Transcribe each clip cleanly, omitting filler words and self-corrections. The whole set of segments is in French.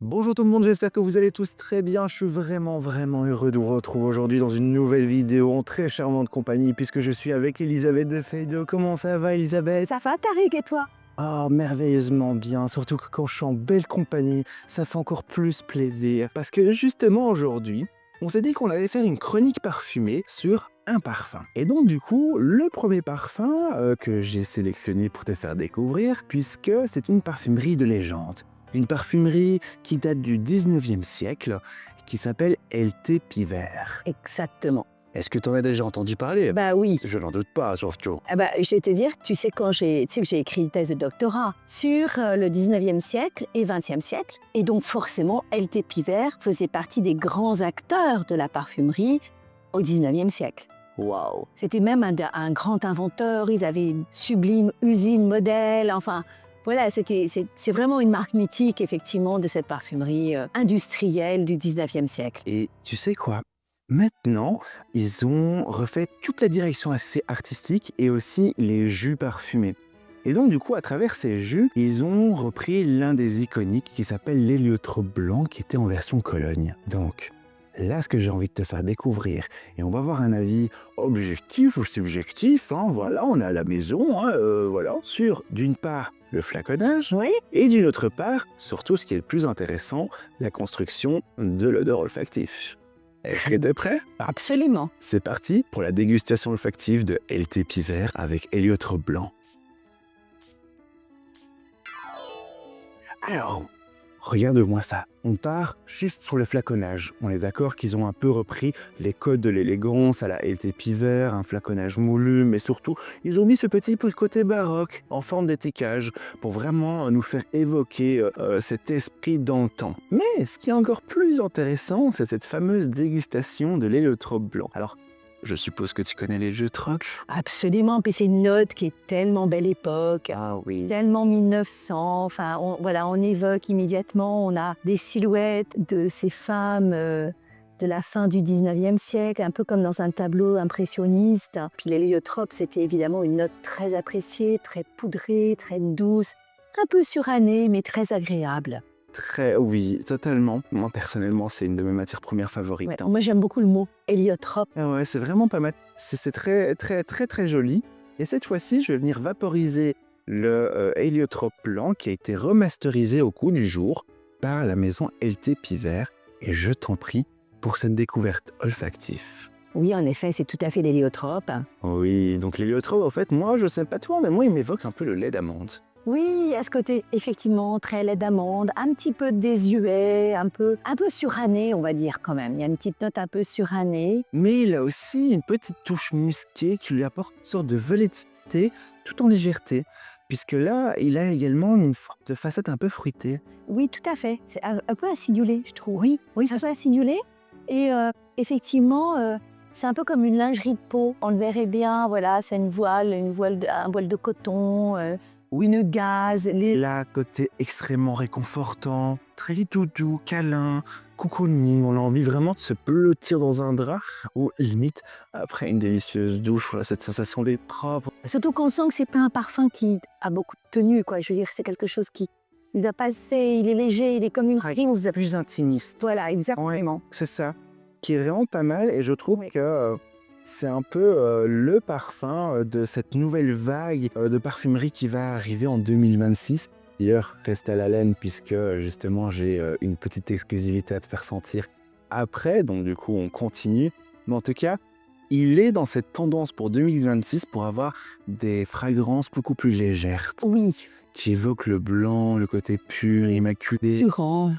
Bonjour tout le monde, j'espère que vous allez tous très bien. Je suis vraiment heureux de vous retrouver aujourd'hui dans une nouvelle vidéo en très charmante compagnie puisque je suis avec Elisabeth de Feydeau. Comment ça va, Elisabeth? Ça va, Tariq, et toi? Ah, merveilleusement bien, surtout que quand je suis en belle compagnie, ça fait encore plus plaisir. Parce que justement aujourd'hui, on s'est dit qu'on allait faire une chronique parfumée sur un parfum. Et donc du coup, le premier parfum que j'ai sélectionné pour te faire découvrir, puisque c'est une parfumerie de légende. Une parfumerie qui date du 19e siècle, qui s'appelle LT Piver. Exactement. Est-ce que tu en as déjà entendu parler? Bah oui. Je n'en doute pas, surtout. Ah bah, je vais te dire, tu sais que j'ai écrit une thèse de doctorat sur le 19e siècle et 20e siècle. Et donc forcément, LT Piver faisait partie des grands acteurs de la parfumerie au 19e siècle. Waouh! C'était même un grand inventeur, ils avaient une sublime usine modèle, enfin... Voilà, c'est vraiment une marque mythique, effectivement, de cette parfumerie industrielle du 19e siècle. Et tu sais quoi? Maintenant, ils ont refait toute la direction assez artistique et aussi les jus parfumés. Et donc, du coup, à travers ces jus, ils ont repris l'un des iconiques qui s'appelle l'héliotrope blanc, qui était en version Cologne. Donc, là, ce que j'ai envie de te faire découvrir, et on va avoir un avis objectif ou subjectif, hein, voilà, on est à la maison, hein, voilà, sur, d'une part, le flaconnage, Oui. et d'une autre part, surtout ce qui est le plus intéressant, la construction de l'odeur olfactif. Est-ce que t'es prêt? Absolument. C'est parti pour la dégustation olfactive de LT Piver avec héliotrope blanc. Alors, regarde-moi ça. On part juste sur le flaconnage. On est d'accord qu'ils ont un peu repris les codes de l'élégance à la LT Piver, un flaconnage moulu, mais surtout, ils ont mis ce petit côté baroque en forme d'étiquage pour vraiment nous faire évoquer cet esprit d'antan. Mais ce qui est encore plus intéressant, c'est cette fameuse dégustation de l'héliotrope blanc. Alors, je suppose que tu connais les jeux troc. Absolument, puis c'est une note qui est tellement belle époque, Ah oui. tellement 1900, enfin voilà, on évoque immédiatement, on a des silhouettes de ces femmes de la fin du 19e siècle, un peu comme dans un tableau impressionniste. Puis l'héliotrope, c'était évidemment une note très appréciée, très poudrée, très douce, un peu surannée, mais très agréable. Très, oui, totalement. Moi, personnellement, c'est une de mes matières premières favorites. Ouais, Hein. moi j'aime beaucoup le mot héliotrope. Ah ouais, c'est vraiment pas mal. C'est très joli. Et cette fois-ci, je vais venir vaporiser le héliotrope blanc qui a été remasterisé au cours du jour par la maison LT Piver. Et je t'en prie pour cette découverte olfactive. Oui, en effet, c'est tout à fait l'héliotrope. Oui, donc l'héliotrope, en fait, moi, je sais pas toi, mais moi, il m'évoque un peu le lait d'amande. Oui, à ce côté, effectivement, très lait d'amande, un petit peu désuet, un peu suranné, on va dire quand même. Il y a une petite note un peu surannée. Mais il a aussi une petite touche musquée qui lui apporte une sorte de volatilité tout en légèreté. Puisque là, il a également une forme de facette un peu fruitée. Oui, tout à fait. C'est un peu acidulé, je trouve. Oui, C'est un peu acidulé. Et effectivement, c'est un peu comme une lingerie de peau. On le verrait bien, voilà, c'est un voile de coton, ou une gaze. Là, côté extrêmement réconfortant, très doudou, câlin, cocooning, on a envie vraiment de se blottir dans un drap, ou limite, après une délicieuse douche, voilà, cette sensation d'être propre. Surtout qu'on sent que c'est pas un parfum qui a beaucoup de tenue, quoi. Je veux dire, c'est quelque chose qui il va passer, il est léger, il est comme une brise. Plus intimiste. Voilà, exactement. C'est ça, qui est vraiment pas mal et je trouve Oui. que c'est un peu le parfum de cette nouvelle vague de parfumerie qui va arriver en 2026. D'ailleurs, reste à l'haleine puisque justement j'ai une petite exclusivité à te faire sentir après, donc du coup on continue. Mais en tout cas, il est dans cette tendance pour 2026 pour avoir des fragrances beaucoup plus légères, Oui. qui évoquent le blanc, le côté pur, immaculé,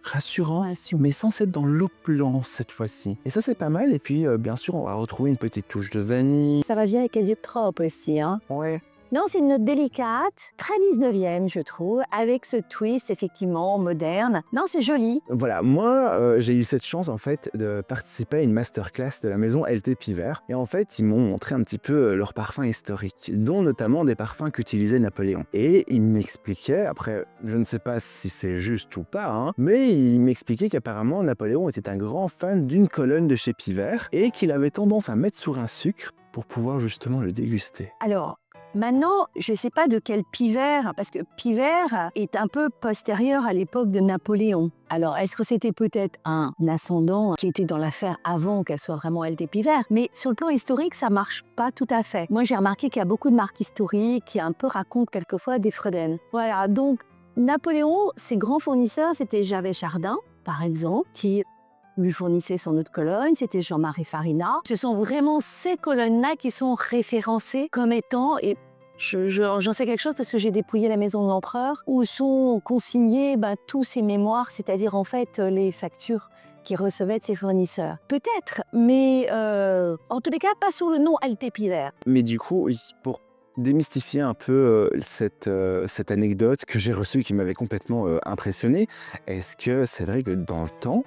rassurant, mais sans être dans l'opulence cette fois-ci. Et ça, c'est pas mal. Et puis, bien sûr, on va retrouver une petite touche de vanille. Ça va bien avec héliotrope aussi, hein. Ouais. Non, c'est une note délicate, très 19e, je trouve, avec ce twist, effectivement, moderne. Non, c'est joli. Voilà, moi, j'ai eu cette chance, en fait, de participer à une masterclass de la maison LT Piver. Et en fait, ils m'ont montré un petit peu leurs parfums historiques, dont notamment des parfums qu'utilisait Napoléon. Et ils m'expliquaient, après, je ne sais pas si c'est juste ou pas, hein, mais ils m'expliquaient qu'apparemment, Napoléon était un grand fan d'une colonne de chez Piver et qu'il avait tendance à mettre sur un sucre pour pouvoir justement le déguster. Alors, Maintenant, je ne sais pas de quel Pivert, parce que Pivert est un peu postérieur à l'époque de Napoléon. Alors, est-ce que c'était peut-être un ascendant qui était dans l'affaire avant qu'elle soit vraiment elle des Pivert? Mais sur le plan historique, ça marche pas tout à fait. Moi, j'ai remarqué qu'il y a beaucoup de marques historiques qui un peu racontent quelquefois des Freuden. Voilà, donc Napoléon, ses grands fournisseurs, c'était Gervais Chardin, par exemple, qui lui fournissait son eau de Cologne, c'était Jean-Marie Farina. Ce sont vraiment ces colonnes-là qui sont référencées comme étant, et j'en sais quelque chose parce que j'ai dépouillé la maison de l'empereur, où sont consignés tous ses mémoires, c'est-à-dire en fait les factures qu'il recevait de ses fournisseurs. Peut-être, mais en tous les cas, pas sous le nom Altepiver. Mais du coup, pour démystifier un peu cette anecdote que j'ai reçue qui m'avait complètement impressionné, est-ce que c'est vrai que dans le temps,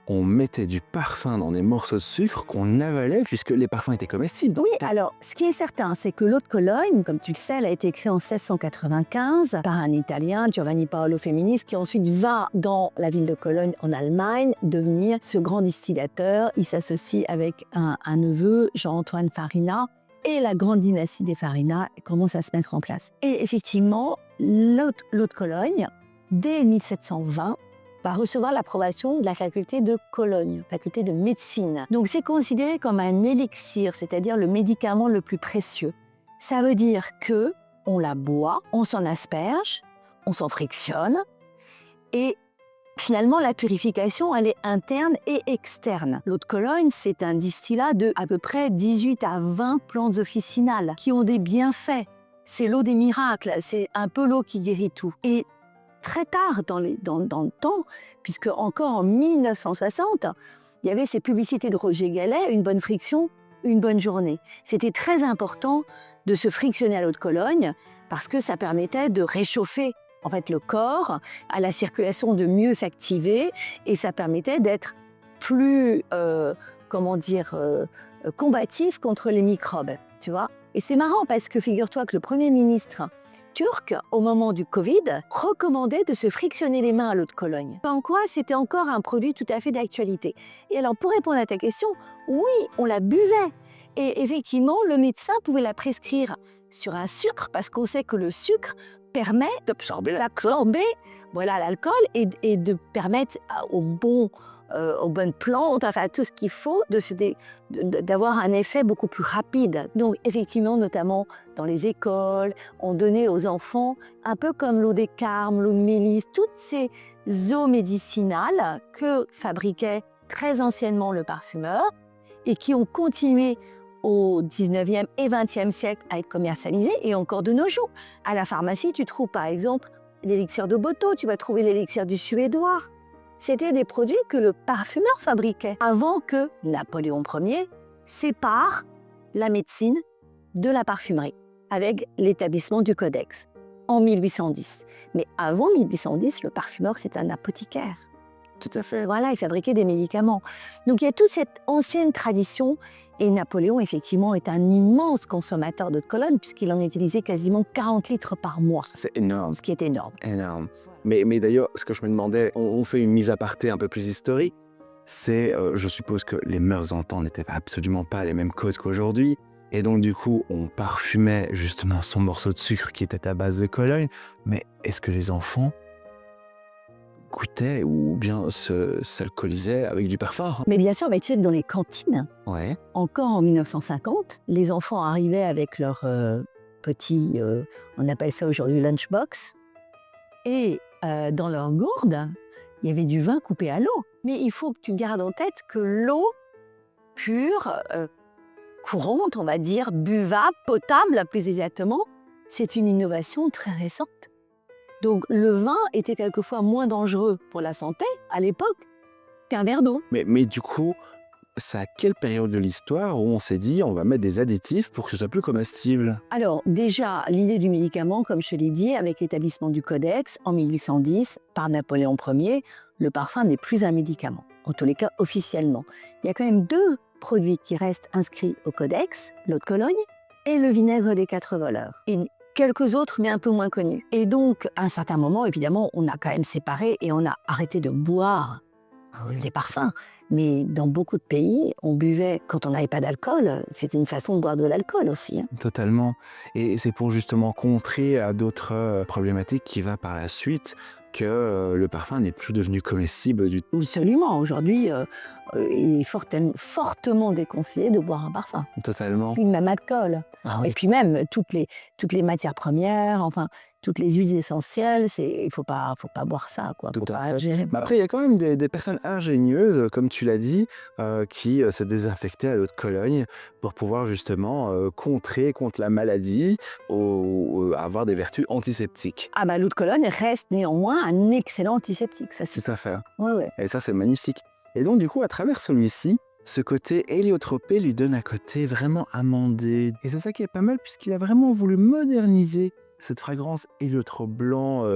on mettait du parfum dans des morceaux de sucre qu'on avalait puisque les parfums étaient comestibles? Oui, alors, ce qui est certain, c'est que l'eau de Cologne, comme tu le sais, elle a été écrite en 1695 par un Italien, Giovanni Paolo Feminis, qui ensuite va dans la ville de Cologne, en Allemagne, devenir ce grand distillateur. Il s'associe avec un neveu, Jean-Antoine Farina, et la grande dynastie des Farina commence à se mettre en place. Et effectivement, l'eau de Cologne, dès 1720, va recevoir l'approbation de la faculté de Cologne, faculté de médecine. Donc c'est considéré comme un élixir, c'est-à-dire le médicament le plus précieux. Ça veut dire que on la boit, on s'en asperge, on s'en frictionne, et finalement la purification, elle est interne et externe. L'eau de Cologne, c'est un distillat de à peu près 18 à 20 plantes officinales qui ont des bienfaits. C'est l'eau des miracles, c'est un peu l'eau qui guérit tout. Et très tard dans le temps, puisque encore en 1960, il y avait ces publicités de Roger Gallet, une bonne friction, une bonne journée. C'était très important de se frictionner à l'eau de Cologne parce que ça permettait de réchauffer en fait le corps, à la circulation de mieux s'activer, et ça permettait d'être plus, combatif contre les microbes, tu vois. Et c'est marrant parce que figure-toi que le Premier ministre turc, au moment du Covid, recommandait de se frictionner les mains à l'eau de Cologne. En quoi c'était encore un produit tout à fait d'actualité. Et alors, pour répondre à ta question, oui, on la buvait. Et effectivement, le médecin pouvait la prescrire sur un sucre, parce qu'on sait que le sucre permet d'absorber l'alcool et de permettre aux bonnes plantes, enfin tout ce qu'il faut, d'avoir un effet beaucoup plus rapide. Donc effectivement, notamment dans les écoles, on donnait aux enfants, un peu comme l'eau des carmes, l'eau de mélisse, toutes ces eaux médicinales que fabriquait très anciennement le parfumeur et qui ont continué au 19e et 20e siècle à être commercialisées, et encore de nos jours. À la pharmacie, tu trouves par exemple l'élixir de Boto, tu vas trouver l'élixir du Suédois. C'était des produits que le parfumeur fabriquait avant que Napoléon Ier sépare la médecine de la parfumerie avec l'établissement du Codex en 1810. Mais avant 1810, le parfumeur, c'est un apothicaire. Tout à fait. Voilà, il fabriquait des médicaments. Donc il y a toute cette ancienne tradition, et Napoléon, effectivement, est un immense consommateur d'eau de Cologne puisqu'il en utilisait quasiment 40 litres par mois. C'est énorme. Ce qui est énorme. Énorme. Mais d'ailleurs, ce que je me demandais, on fait une mise à part un peu plus historique, c'est, je suppose que les mœurs d'antan n'étaient absolument pas les mêmes codes qu'aujourd'hui, et donc du coup, on parfumait justement son morceau de sucre qui était à base de Cologne, mais est-ce que les enfants goûtaient ou bien s'alcoolisaient avec du parfum? Mais bien sûr, tu sais, dans les cantines, Ouais. encore en 1950, les enfants arrivaient avec leur petit, on appelle ça aujourd'hui lunchbox, et dans leur gourde, il y avait du vin coupé à l'eau. Mais il faut que tu gardes en tête que l'eau pure, courante, on va dire, buvable, potable plus exactement, c'est une innovation très récente. Donc le vin était quelquefois moins dangereux pour la santé à l'époque qu'un verre d'eau. Mais du coup, c'est à quelle période de l'histoire où on s'est dit on va mettre des additifs pour que ce soit plus comestible? Alors déjà, l'idée du médicament, comme je te l'ai dit, avec l'établissement du Codex en 1810 par Napoléon Ier, le parfum n'est plus un médicament, en tous les cas officiellement. Il y a quand même deux produits qui restent inscrits au Codex, l'eau de Cologne et le vinaigre des 4 voleurs. Et quelques autres, mais un peu moins connus. Et donc, à un certain moment, évidemment, on a quand même séparé et on a arrêté de boire les parfums. Mais dans beaucoup de pays, on buvait, quand on n'avait pas d'alcool, c'était une façon de boire de l'alcool aussi, hein. Totalement. Et c'est pour justement contrer à d'autres problématiques qui va par la suite que le parfum n'est plus devenu comestible du tout. Absolument. Aujourd'hui, il est fortement déconseillé de boire un parfum. Totalement. Puis même alcool. Ah Et oui, puis même toutes les matières premières, enfin, toutes les huiles essentielles, il faut pas boire ça, quoi. tout Faut à pas fait. gérer. Mais après, il y a quand même des personnes ingénieuses, comme tu l'as dit, qui se désinfectaient à l'eau de Cologne pour pouvoir justement contrer contre la maladie ou avoir des vertus antiseptiques. Ah bah, l'eau de Cologne reste néanmoins un excellent antiseptique, ça Tout c'est. à fait. Ouais, ouais. Et ça, c'est magnifique. Et donc, du coup, à travers celui-ci, ce côté héliotropé lui donne un côté vraiment amandé. Et c'est ça qui est pas mal, puisqu'il a vraiment voulu moderniser cette fragrance héliotrope blanc,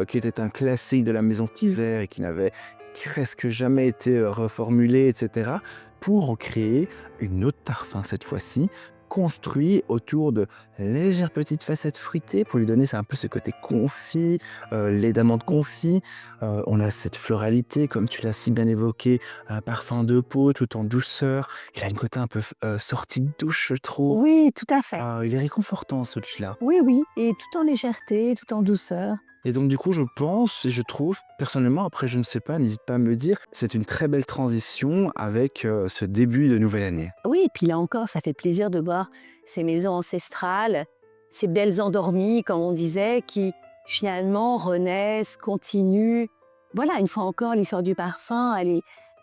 qui était un classique de la maison Tiver et qui n'avait presque jamais été reformulé, etc., pour en créer une autre parfum cette fois-ci, construit autour de légères petites facettes fruitées pour lui donner un peu ce côté confit, lait d'amande confit. On a cette floralité, comme tu l'as si bien évoqué, un parfum de peau tout en douceur. Il a une côté un peu sortie de douche, je trouve. Oui, tout à fait. Ah, il est réconfortant celui-là. Oui, oui, et tout en légèreté, tout en douceur. Et donc du coup, je pense et je trouve, personnellement, après je ne sais pas, n'hésite pas à me le dire, c'est une très belle transition avec ce début de nouvelle année. Oui, et puis là encore, ça fait plaisir de voir ces maisons ancestrales, ces belles endormies, comme on disait, qui finalement renaissent, continuent. Voilà, une fois encore, l'histoire du parfum, elle est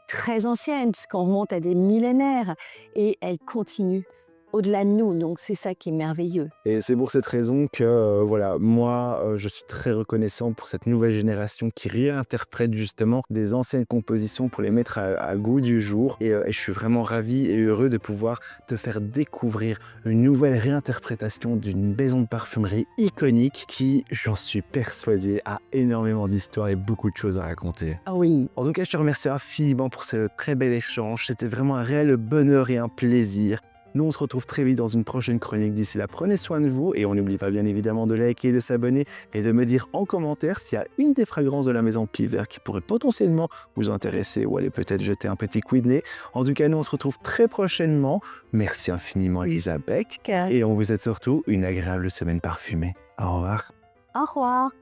très ancienne, puisqu'on remonte à des millénaires, et elle continue au-delà de nous. Donc c'est ça qui est merveilleux. Et c'est pour cette raison que, voilà, moi, je suis très reconnaissant pour cette nouvelle génération qui réinterprète justement des anciennes compositions pour les mettre à goût du jour. Et je suis vraiment ravi et heureux de pouvoir te faire découvrir une nouvelle réinterprétation d'une maison de parfumerie iconique qui, j'en suis persuadé, a énormément d'histoires et beaucoup de choses à raconter. Ah oui. En tout cas, je te remercie infiniment pour ce très bel échange. C'était vraiment un réel bonheur et un plaisir. Nous, on se retrouve très vite dans une prochaine chronique. D'ici là, prenez soin de vous et on n'oublie pas bien évidemment de liker, de s'abonner et de me dire en commentaire s'il y a une des fragrances de la maison Piver qui pourrait potentiellement vous intéresser ou aller peut-être jeter un petit coup de nez. En tout cas, nous, on se retrouve très prochainement. Merci infiniment, Elisabeth. Et on vous souhaite surtout une agréable semaine parfumée. Au revoir. Au revoir.